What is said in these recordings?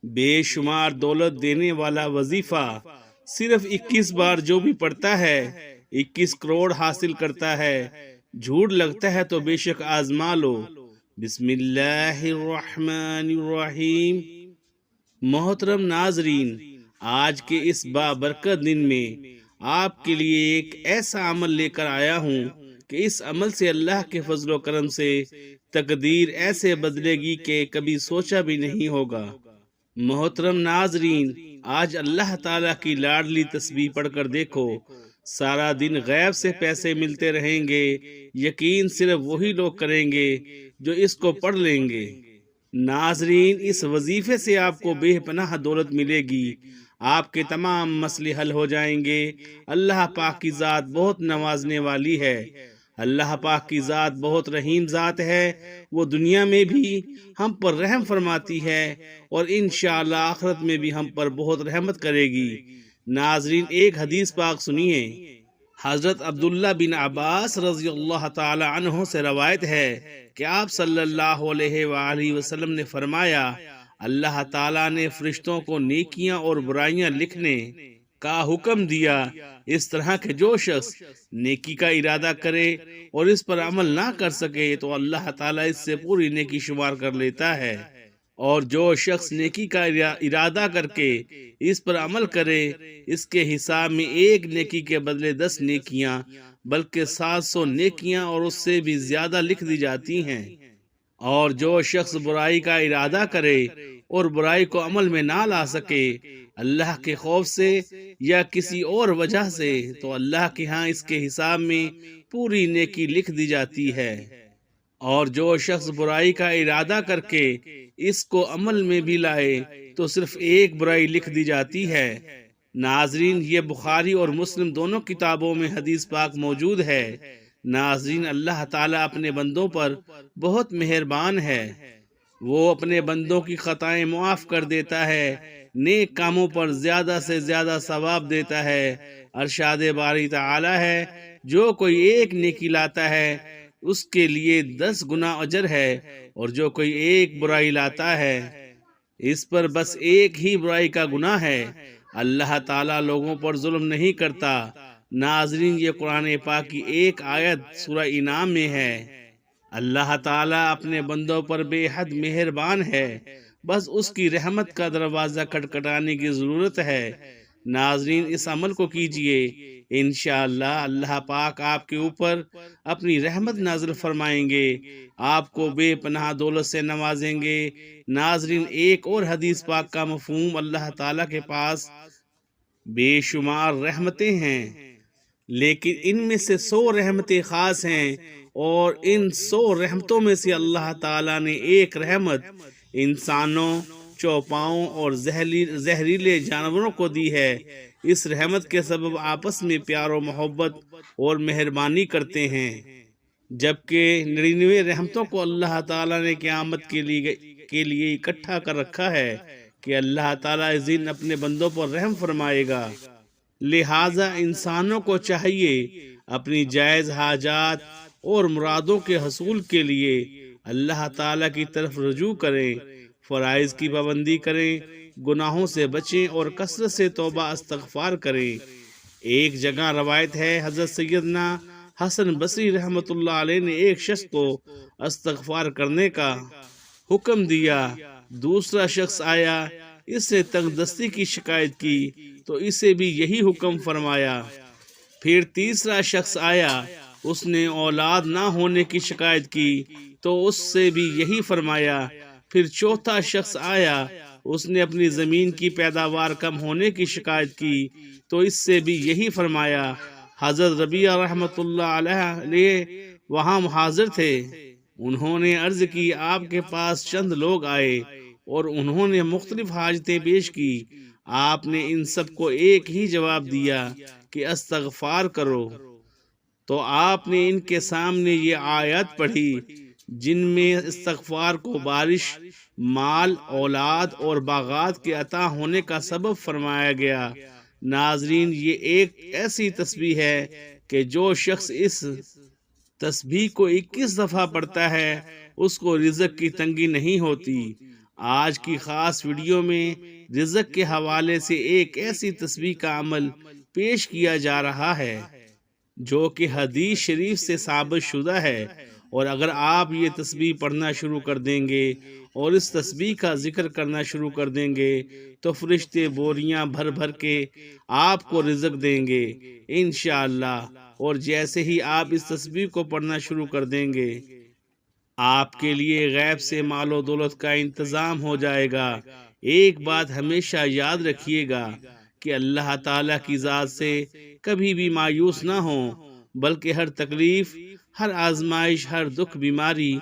بے شمار دولت دینے والا وظیفہ صرف 21 بار جو بھی پڑھتا ہے 21 کروڑ حاصل کرتا ہے۔ جھوٹ لگتا ہے تو بے شک آزما لو۔ بسم اللہ الرحمن الرحیم۔ محترم ناظرین، آج کے اس بابرکت دن میں آپ کے لیے ایک ایسا عمل لے کر آیا ہوں کہ اس عمل سے اللہ کے فضل و کرم سے تقدیر ایسے بدلے گی کہ کبھی سوچا بھی نہیں ہوگا۔ محترم ناظرین، آج اللہ تعالیٰ کی لاڈلی تسبیح پڑھ کر دیکھو، سارا دن غیب سے پیسے ملتے رہیں گے۔ یقین صرف وہی لوگ کریں گے جو اس کو پڑھ لیں گے۔ ناظرین، اس وظیفے سے آپ کو بے پناہ دولت ملے گی، آپ کے تمام مسئلے حل ہو جائیں گے۔ اللہ پاک کی ذات بہت نوازنے والی ہے۔ اللہ پاک کی ذات بہت رحیم ذات ہے، وہ دنیا میں بھی ہم پر رحم فرماتی ہے اور انشاءاللہ آخرت میں بھی ہم پر بہت رحمت کرے گی۔ ناظرین، ایک حدیث پاک سنیے۔ حضرت عبداللہ بن عباس رضی اللہ تعالی عنہ سے روایت ہے کہ آپ صلی اللہ علیہ وآلہ وسلم نے فرمایا، اللہ تعالیٰ نے فرشتوں کو نیکیاں اور برائیاں لکھنے کا حکم دیا، اس طرح کہ جو شخص نیکی کا ارادہ کرے اور اس پر عمل نہ کر سکے تو اللہ تعالیٰ اس سے پوری نیکی شمار کر لیتا ہے، اور جو شخص نیکی کا ارادہ کر کے اس پر عمل کرے اس کے حساب میں ایک نیکی کے بدلے 10 نیکیاں بلکہ 700 نیکیاں اور اس سے بھی زیادہ لکھ دی جاتی ہیں، اور جو شخص برائی کا ارادہ کرے اور برائی کو عمل میں نہ لا سکے اللہ کے خوف سے یا کسی اور وجہ سے تو اللہ کے ہاں اس کے حساب میں پوری نیکی لکھ دی جاتی ہے، اور جو شخص برائی کا ارادہ کر کے اس کو عمل میں بھی لائے تو صرف ایک برائی لکھ دی جاتی ہے۔ ناظرین، یہ بخاری اور مسلم دونوں کتابوں میں حدیث پاک موجود ہے۔ ناظرین، اللہ تعالیٰ اپنے بندوں پر بہت مہربان ہے، وہ اپنے بندوں کی خطائیں معاف کر دیتا ہے، نیک کاموں پر زیادہ سے زیادہ ثواب دیتا ہے۔ ارشاد باری تعالی ہے، جو کوئی ایک نیکی لاتا ہے اس کے لیے 10 گنا اجر ہے، اور جو کوئی ایک برائی لاتا ہے اس پر بس ایک ہی برائی کا گناہ ہے۔ اللہ تعالیٰ لوگوں پر ظلم نہیں کرتا۔ ناظرین، یہ قرآن پاک کی ایک آیت سورہ انعام میں ہے۔ اللہ تعالیٰ اپنے بندوں پر بے حد مہربان ہے، بس اس کی رحمت کا دروازہ کھٹکھٹانے کی ضرورت ہے۔ ناظرین، اس عمل کو کیجئے، انشاءاللہ اللہ پاک آپ کے اوپر اپنی رحمت نازل فرمائیں گے، آپ کو بے پناہ دولت سے نوازیں گے۔ ناظرین، ایک اور حدیث پاک کا مفہوم، اللہ تعالیٰ کے پاس بے شمار رحمتیں ہیں، لیکن ان میں سے 100 رحمتیں خاص ہیں، اور ان 100 رحمتوں میں سے اللہ تعالیٰ نے ایک رحمت انسانوں، چوپاؤں اور زہریلے جانوروں کو دی ہے۔ اس رحمت کے سبب آپس میں پیار و محبت اور مہربانی کرتے ہیں، جبکہ 99 رحمتوں کو اللہ تعالیٰ نے قیامت کے لیے اکٹھا کر رکھا ہے کہ اللہ تعالیٰ اس دن اپنے بندوں پر رحم فرمائے گا۔ لہٰذا انسانوں کو چاہیے اپنی جائز حاجات اور مرادوں کے حصول کے لیے اللہ تعالیٰ کی طرف رجوع کریں، فرائض کی پابندی کریں، گناہوں سے بچیں اور کثرت سے توبہ استغفار کریں۔ ایک جگہ روایت ہے، حضرت سیدنا حسن بصری رحمۃ اللہ علیہ نے ایک شخص کو استغفار کرنے کا حکم دیا۔ دوسرا شخص آیا، اس نے تنگ دستی کی شکایت کی تو اسے بھی یہی حکم فرمایا۔ پھر تیسرا شخص آیا، اس نے اولاد نہ ہونے کی شکایت کی تو اس سے بھی یہی فرمایا۔ پھر چوتھا شخص آیا، اس نے اپنی زمین کی پیداوار کم ہونے کی شکایت کی تو اس سے بھی یہی فرمایا۔ حضرت ربیعہ رحمۃ اللہ علیہ وہاں حاضر تھے۔ انہوں نے عرض کی، آپ کے پاس چند لوگ آئے اور انہوں نے مختلف حاجتیں پیش کی، آپ نے ان سب کو ایک ہی جواب دیا کہ استغفار کرو، تو آپ نے ان کے سامنے یہ آیات پڑھی جن میں استغفار کو بارش، مال، اولاد اور باغات کے عطا ہونے کا سبب فرمایا گیا۔ ناظرین، یہ ایک ایسی تسبیح ہے کہ جو شخص اس تسبیح کو 21 دفعہ پڑھتا ہے اس کو رزق کی تنگی نہیں ہوتی۔ آج کی خاص ویڈیو میں رزق کے حوالے سے ایک ایسی تسبیح کا عمل پیش کیا جا رہا ہے جو کہ حدیث شریف سے ثابت شدہ ہے، اور اگر آپ یہ تسبیح پڑھنا شروع کر دیں گے اور اس تسبیح کا ذکر کرنا شروع کر دیں گے تو فرشتے بوریاں بھر بھر کے آپ کو رزق دیں گے انشاءاللہ۔ اور جیسے ہی آپ اس تسبیح کو پڑھنا شروع کر دیں گے آپ کے لیے غیب سے مال و دولت کا انتظام ہو جائے گا۔ ایک بات ہمیشہ یاد رکھیے گا کہ اللہ تعالیٰ کی ذات سے کبھی بھی مایوس نہ ہوں، بلکہ ہر تکلیف، ہر آزمائش، ہر دکھ، بیماری،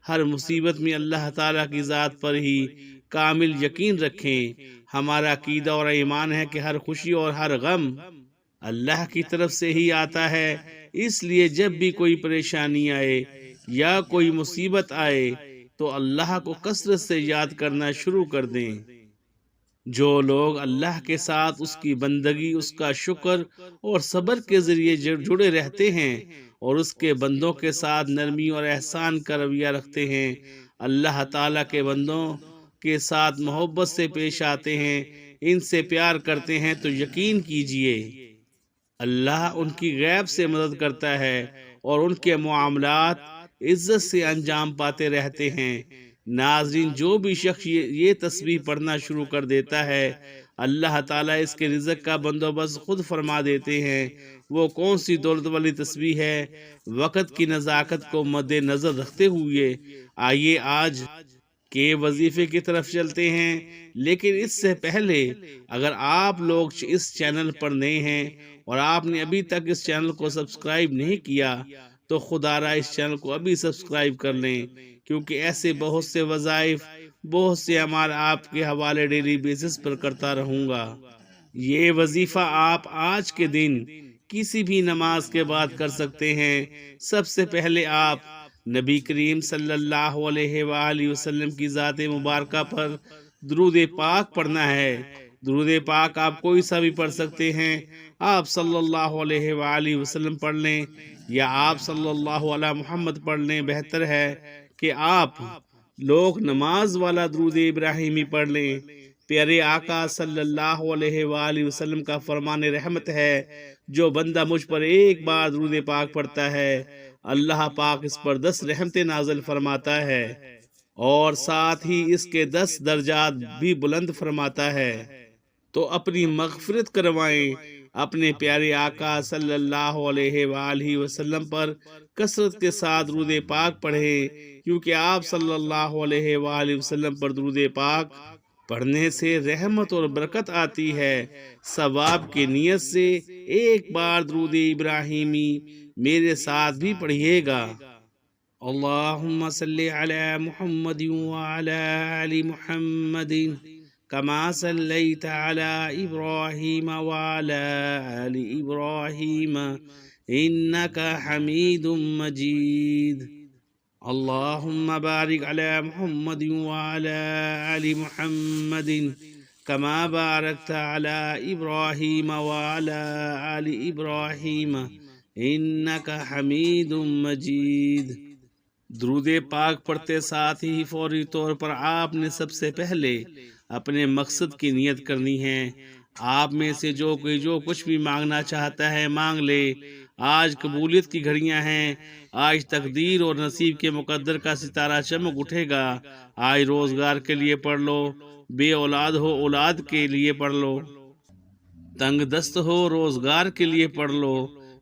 ہر مصیبت میں اللہ تعالیٰ کی ذات پر ہی کامل یقین رکھیں۔ ہمارا عقیدہ اور ایمان ہے کہ ہر خوشی اور ہر غم اللہ کی طرف سے ہی آتا ہے، اس لیے جب بھی کوئی پریشانی آئے یا کوئی مصیبت آئے تو اللہ کو کثرت سے یاد کرنا شروع کر دیں۔ جو لوگ اللہ کے ساتھ اس کی بندگی، اس کا شکر اور صبر کے ذریعے جڑے رہتے ہیں اور اس کے بندوں کے ساتھ نرمی اور احسان کا رویہ رکھتے ہیں، اللہ تعالیٰ کے بندوں کے ساتھ محبت سے پیش آتے ہیں، ان سے پیار کرتے ہیں، تو یقین کیجئے اللہ ان کی غیب سے مدد کرتا ہے اور ان کے معاملات عزت سے انجام پاتے رہتے ہیں۔ ناظرین، جو بھی شخص یہ تسبیح پڑھنا شروع کر دیتا ہے اللہ تعالیٰ اس کے رزق کا بندوبست خود فرما دیتے ہیں۔ وہ کون سی دولت والی تسبیح ہے؟ وقت کی نزاکت کو مد نظر رکھتے ہوئے آئیے آج کے وظیفے کی طرف چلتے ہیں، لیکن اس سے پہلے اگر آپ لوگ اس چینل پر نئے ہیں اور آپ نے ابھی تک اس چینل کو سبسکرائب نہیں کیا تو خدا را اس چینل کو ابھی سبسکرائب کر لیں، کیونکہ ایسے بہت سے وظائف، بہت سے اعمال آپ کے حوالے ڈیلی بیسس پر کرتا رہوں گا۔ یہ وظیفہ آپ آج کے دن کسی بھی نماز کے بعد کر سکتے ہیں۔ سب سے پہلے آپ نبی کریم صلی اللہ علیہ وآلہ وسلم کی ذات مبارکہ پر درود پاک پڑھنا ہے۔ درود پاک آپ کوئی سا بھی پڑھ سکتے ہیں، آپ صلی اللہ علیہ وآلہ وسلم پڑھ لیں یا آپ صلی اللہ علیہ محمد پڑھ لیں۔ بہتر ہے کہ آپ لوگ نماز والا درود ابراہیمی پڑھ لیں۔ پیارے آقا صلی اللہ علیہ وآلہ وسلم کا فرمان رحمت ہے، جو بندہ مجھ پر ایک بار درود پاک پڑھتا ہے اللہ پاک اس پر 10 رحمتیں نازل فرماتا ہے اور ساتھ ہی اس کے 10 درجات بھی بلند فرماتا ہے۔ تو اپنی مغفرت کروائیں، اپنے پیارے آقا صلی اللہ علیہ وآلہ وسلم پر کثرت کے ساتھ درود پاک پڑھیں، کیونکہ آپ صلی اللہ علیہ وآلہ وسلم پر درود پاک پڑھنے سے رحمت اور برکت آتی ہے۔ ثواب کی نیت سے ایک بار درود ابراہیمی میرے ساتھ بھی پڑھیے گا۔ اللہم صلی علی محمد وعلی آل محمد کما صلیت علی ابراہیم وعلی آل ابراہیم انکا حمید مجید۔ اللہم بارک علی محمد وعلی آل محمد کما بارکت علی ابراہیم وعلی آل ابراہیم انکا حمید مجید۔ درود پاک پڑھتے ساتھ ہی فوری طور پر آپ نے سب سے پہلے اپنے مقصد کی نیت کرنی ہے۔ آپ میں سے جو کچھ بھی مانگنا چاہتا ہے مانگ لے۔ آج قبولیت کی گھڑیاں ہیں، آج تقدیر اور نصیب کے مقدر کا ستارہ چمک اٹھے گا۔ آج روزگار کے لیے پڑھ لو، بے اولاد ہو اولاد کے لیے پڑھ لو، تنگ دست ہو روزگار کے لیے پڑھ لو،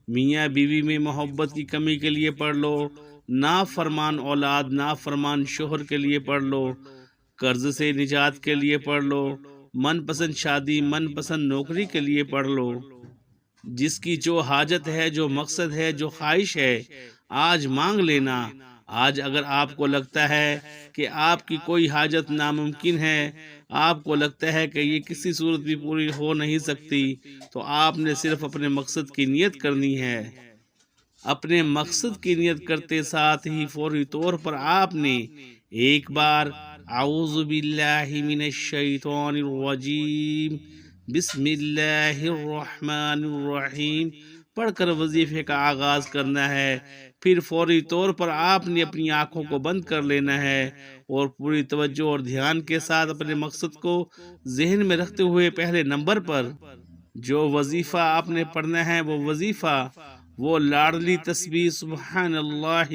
میاں بیوی میں محبت کی کمی کے لیے پڑھ لو، نافرمان اولاد نافرمان شوہر کے لیے پڑھ لو، قرض سے نجات کے لیے پڑھ لو، من پسند شادی من پسند نوکری کے لیے پڑھ لو۔ جس کی جو حاجت ہے، جو مقصد ہے، جو خواہش ہے، آج مانگ لینا۔ آج اگر آپ کو لگتا ہے کہ آپ کی کوئی حاجت ناممکن ہے، آپ کو لگتا ہے کہ یہ کسی صورت بھی پوری ہو نہیں سکتی، تو آپ نے صرف اپنے مقصد کی نیت کرنی ہے۔ اپنے مقصد کی نیت کرتے ساتھ ہی فوری طور پر آپ نے ایک بار اعوذ باللہ من الشیطان الرجیم بسم اللہ الرحمن الرحیم پڑھ کر وظیفے کا آغاز کرنا ہے۔ پھر فوری طور پر آپ نے اپنی آنکھوں کو بند کر لینا ہے اور پوری توجہ اور دھیان کے ساتھ اپنے مقصد کو ذہن میں رکھتے ہوئے پہلے نمبر پر جو وظیفہ آپ نے پڑھنا ہے وہ وظیفہ، وہ لاڈلی تسبیح سبحان اللہ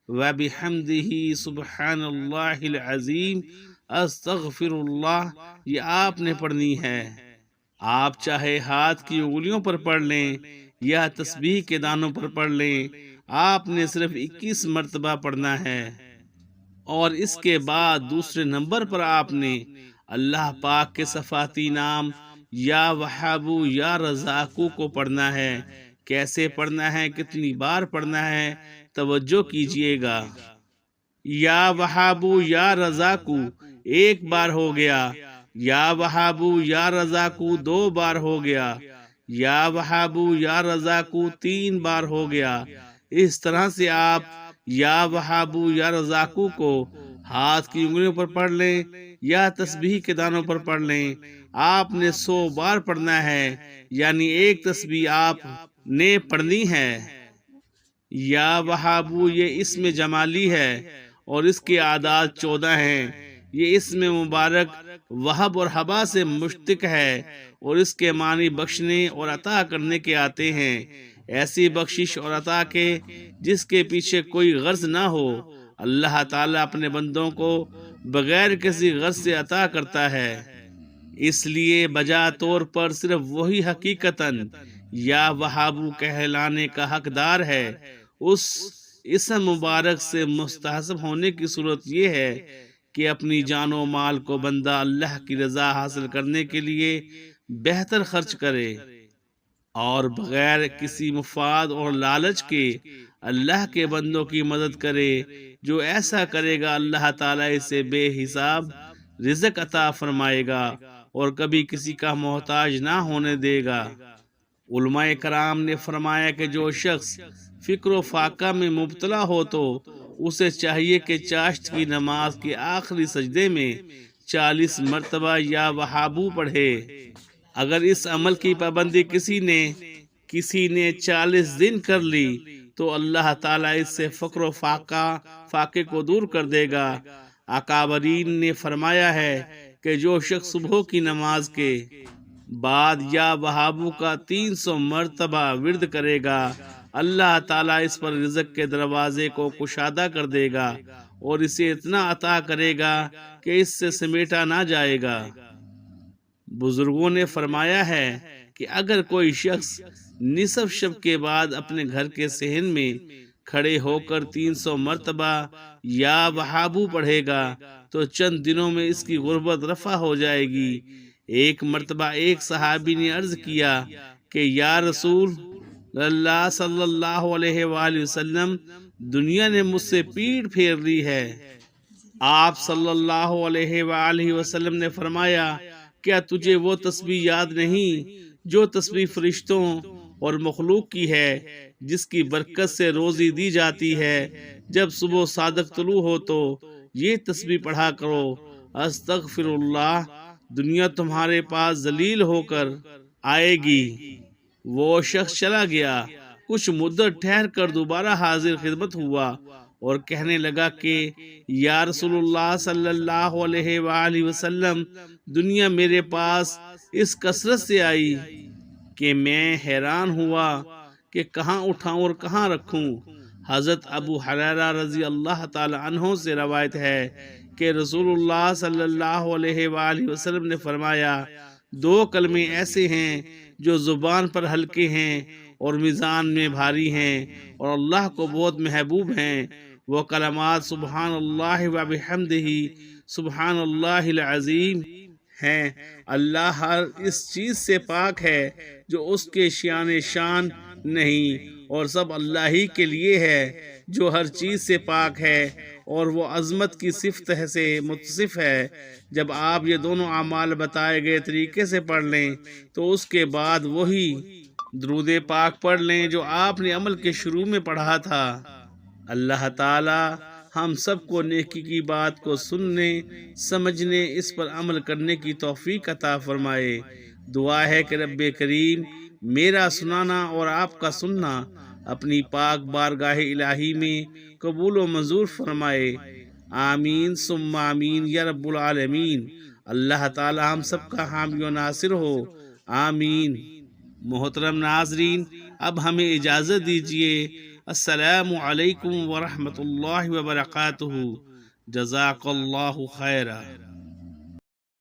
و بحمدہ سبحان اللہ العظیم استغفر اللہ، یہ آپ نے پڑھنی ہے۔ آپ چاہے ہاتھ کی انگلیوں پر پڑھ لیں یا تسبیح کے دانوں پر پڑھ لیں، آپ نے صرف 21 مرتبہ پڑھنا ہے۔ اور اس کے بعد دوسرے نمبر پر آپ نے اللہ پاک کے صفاتی نام یا وہابو یا رزاقو کو پڑھنا ہے۔ کیسے پڑھنا ہے، کتنی بار پڑھنا ہے، توجہ کیجئے گا۔ یا وہابو یا رزاقو 1 بار ہو گیا، یا وہابو یا رزاقو 2 بار ہو گیا، یا وہابو یا رزاقو 3 بار ہو گیا۔ اس طرح سے آپ یا وہابو یا رزاقو کو ہاتھ کی انگلیوں پر پڑھ لیں یا تسبیح کے دانوں پر پڑھ لیں، آپ نے 100 بار پڑھنا ہے، یعنی 1 تسبیح آپ نے پڑھنی ہے۔ یا وہابو یہ اسم جمالی ہے اور اس کے اعداد 14 ہیں۔ یہ اسم مبارک وہب اور حبا سے مشتق ہے اور اس کے معنی بخشنے اور عطا کرنے کے آتے ہیں۔ ایسی بخشش اور عطا کے جس کے پیچھے کوئی غرض نہ ہو۔ اللہ تعالیٰ اپنے بندوں کو بغیر کسی غرض سے عطا کرتا ہے، اس لیے بجا طور پر صرف وہی حقیقتاً یا وہابو کہلانے کا حقدار ہے۔ اس اسم مبارک سے مستحسب ہونے کی صورت یہ ہے کہ اپنی جان و مال کو بندہ اللہ کی رضا حاصل کرنے کے لیے بہتر خرچ کرے اور بغیر کسی مفاد اور لالچ کے اللہ کے بندوں کی مدد کرے۔ جو ایسا کرے گا اللہ تعالیٰ اسے بے حساب رزق عطا فرمائے گا اور کبھی کسی کا محتاج نہ ہونے دے گا۔ علماء کرام نے فرمایا کہ جو شخص فکر و فاقہ میں مبتلا ہو تو اسے چاہیے کہ چاشت کی نماز کے آخری سجدے میں 40 مرتبہ یا وہابو پڑھے۔ اگر اس عمل کی پابندی کسی نے 40 دن کر لی تو اللہ تعالیٰ اس سے فقر و فاقے کو دور کر دے گا۔ اکابرین نے فرمایا ہے کہ جو شخص صبح کی نماز کے بعد یا وہابو کا 300 مرتبہ ورد کرے گا، اللہ تعالیٰ اس پر رزق کے دروازے کو کشادہ کر دے گا اور اسے اتنا عطا کرے گا کہ اس سے سمیٹا نہ جائے گا۔ بزرگوں نے فرمایا ہے کہ اگر کوئی شخص نصف شب کے بعد اپنے گھر کے صحن میں کھڑے ہو کر 300 مرتبہ یا وہابو پڑھے گا تو چند دنوں میں اس کی غربت رفع ہو جائے گی۔ ایک مرتبہ ایک صحابی نے عرض کیا کہ یا رسول اللہ صلی اللہ علیہ وآلہ وسلم، دنیا نے مجھ سے پیٹ پھیر لی ہے۔ آپ صلی اللہ علیہ وآلہ وسلم نے فرمایا، کیا تجھے وہ تسبیح یاد نہیں جو تسبیح فرشتوں اور مخلوق کی ہے، جس کی برکت سے روزی دی جاتی ہے؟ جب صبح صادق طلوع ہو تو یہ تسبیح پڑھا کرو، استغفر اللہ، دنیا تمہارے پاس ذلیل ہو کر آئے گی۔ وہ شخص چلا گیا، کچھ مدت ٹھہر کر دوبارہ حاضر خدمت ہوا اور کہنے لگا کہ یا رسول اللہ صلی اللہ علیہ وآلہ وسلم، دنیا میرے پاس اس کثرت سے آئی کہ میں حیران ہوا کہ کہاں اٹھاؤں اور کہاں رکھوں۔ حضرت ابو ہریرہ رضی اللہ تعالی عنہ سے روایت ہے کہ رسول اللہ صلی اللہ علیہ وآلہ وسلم نے فرمایا، 2 کلمے ایسے ہیں جو زبان پر ہلکے ہیں اور میزان میں بھاری ہیں اور اللہ کو بہت محبوب ہیں۔ وہ کلمات سبحان اللہ و بحمدہ سبحان اللہ العظیم ہیں۔ اللہ ہر اس چیز سے پاک ہے جو اس کے شان نہیں، اور سب اللہ ہی کے لیے ہے جو ہر چیز سے پاک ہے اور وہ عظمت کی صفت سے متصف ہے۔ جب آپ یہ دونوں اعمال بتائے گئے طریقے سے پڑھ لیں تو اس کے بعد وہی درود پاک پڑھ لیں جو آپ نے عمل کے شروع میں پڑھا تھا۔ اللہ تعالی ہم سب کو نیکی کی بات کو سننے، سمجھنے، اس پر عمل کرنے کی توفیق عطا فرمائے۔ دعا ہے کہ رب کریم میرا سنانا اور آپ کا سننا اپنی پاک بارگاہ الہی میں قبول و منظور فرمائے۔ آمین ثم آمین یا رب العالمین۔ اللہ تعالی ہم سب کا حامی و ناصر ہو، آمین۔ محترم ناظرین، اب ہمیں اجازت دیجیے۔ السلام علیکم ورحمۃ اللہ وبرکاتہ۔ جزاک اللہ خیرہ۔